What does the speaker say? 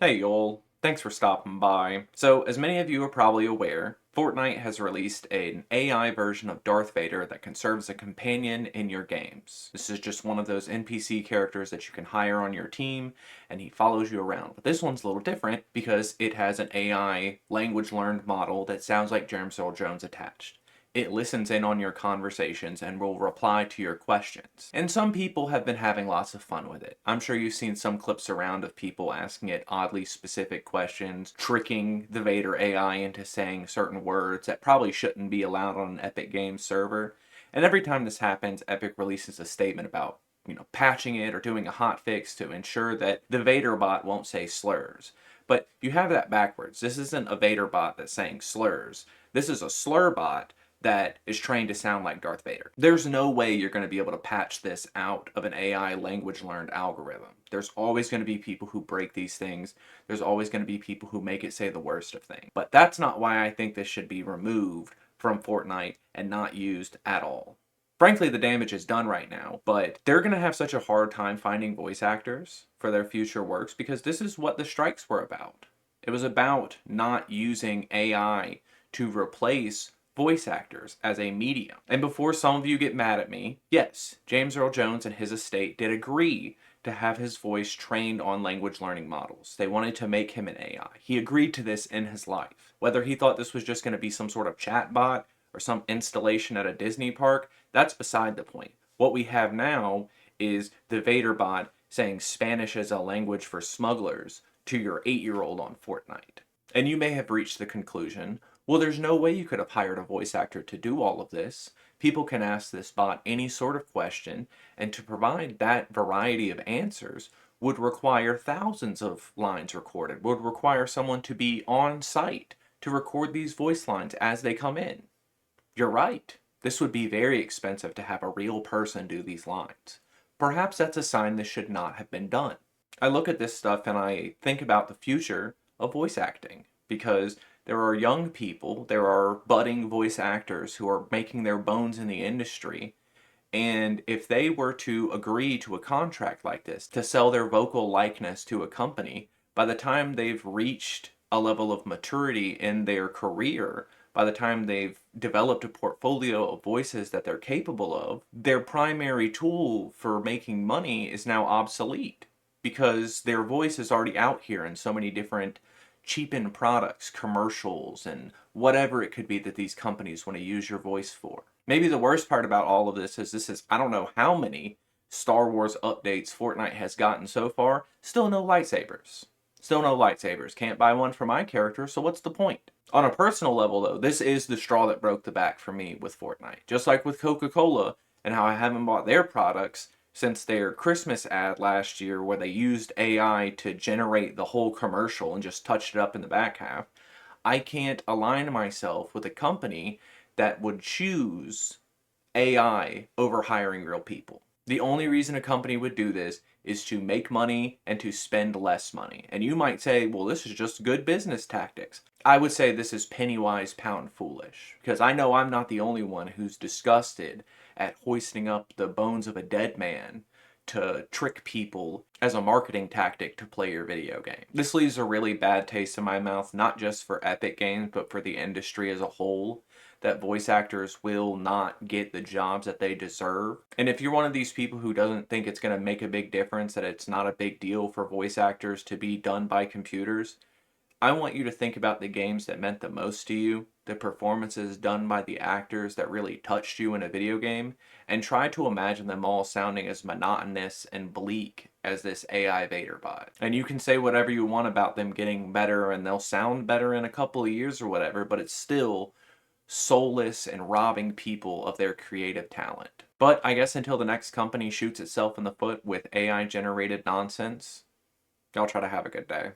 Hey y'all, thanks for stopping by. So, as many of you are probably aware, Fortnite has released an AI version of Darth Vader that can serve as a companion in your games. This is just one of those NPC characters that you can hire on your team, and he follows you around. But this one's a little different because it has an AI language learned model that sounds like James Earl Jones attached. It listens in on your conversations and will reply to your questions. And some people have been having lots of fun with it. I'm sure you've seen some clips around of people asking it oddly specific questions, tricking the Vader AI into saying certain words that probably shouldn't be allowed on an Epic Games server. And every time this happens, Epic releases a statement about patching it or doing a hotfix to ensure that the Vader bot won't say slurs. But you have that backwards. This isn't a Vader bot that's saying slurs. This is a slur bot that is trained to sound like Darth Vader. There's no way you're going to be able to patch this out of an AI language learned algorithm. There's always going to be people who break these things. There's always going to be people who make it say the worst of things. But that's not why I think this should be removed from Fortnite and not used at all. Frankly, the damage is done right now, but they're going to have such a hard time finding voice actors for their future works because this is what the strikes were about. It was about not using AI to replace voice actors as a medium. And before some of you get mad at me, yes, James Earl Jones and his estate did agree to have his voice trained on language learning models. They wanted to make him an AI. He agreed to this in his life. Whether he thought this was just going to be some sort of chat bot or some installation at a Disney park, that's beside the point. What we have now is the Vader bot saying Spanish as a language for smugglers to your 8-year-old on Fortnite. And you may have reached the conclusion, well, there's no way you could have hired a voice actor to do all of this. People can ask this bot any sort of question, and to provide that variety of answers would require thousands of lines recorded, would require someone to be on site to record these voice lines as they come in. You're right. This would be very expensive to have a real person do these lines. Perhaps that's a sign this should not have been done. I look at this stuff and I think about the future of voice acting because there are young people, there are budding voice actors who are making their bones in the industry. And if they were to agree to a contract like this, to sell their vocal likeness to a company, by the time they've reached a level of maturity in their career, by the time they've developed a portfolio of voices that they're capable of, their primary tool for making money is now obsolete because their voice is already out here in so many different cheapened products, commercials, and whatever it could be that these companies want to use your voice for. Maybe the worst part about all of this is I don't know how many Star Wars updates Fortnite has gotten so far, still no lightsabers. Still no lightsabers. Can't buy one for my character, so what's the point? On a personal level, though, this is the straw that broke the back for me with Fortnite. Just like with Coca-Cola and how I haven't bought their products since their Christmas ad last year where they used AI to generate the whole commercial and just touched it up in the back half. I can't align myself with a company that would choose AI over hiring real people. The only reason a company would do this is to make money and to spend less money. And you might say, well, this is just good business tactics. I would say this is penny wise, pound foolish. Because I know I'm not the only one who's disgusted at hoisting up the bones of a dead man to trick people as a marketing tactic to play your video game. This leaves a really bad taste in my mouth, not just for Epic Games, but for the industry as a whole, that voice actors will not get the jobs that they deserve. And if you're one of these people who doesn't think it's going to make a big difference, that it's not a big deal for voice actors to be done by computers, I want you to think about the games that meant the most to you, the performances done by the actors that really touched you in a video game, and try to imagine them all sounding as monotonous and bleak as this AI Vader bot. And you can say whatever you want about them getting better and they'll sound better in a couple of years or whatever, but it's still soulless and robbing people of their creative talent. But I guess until the next company shoots itself in the foot with AI generated nonsense, y'all try to have a good day.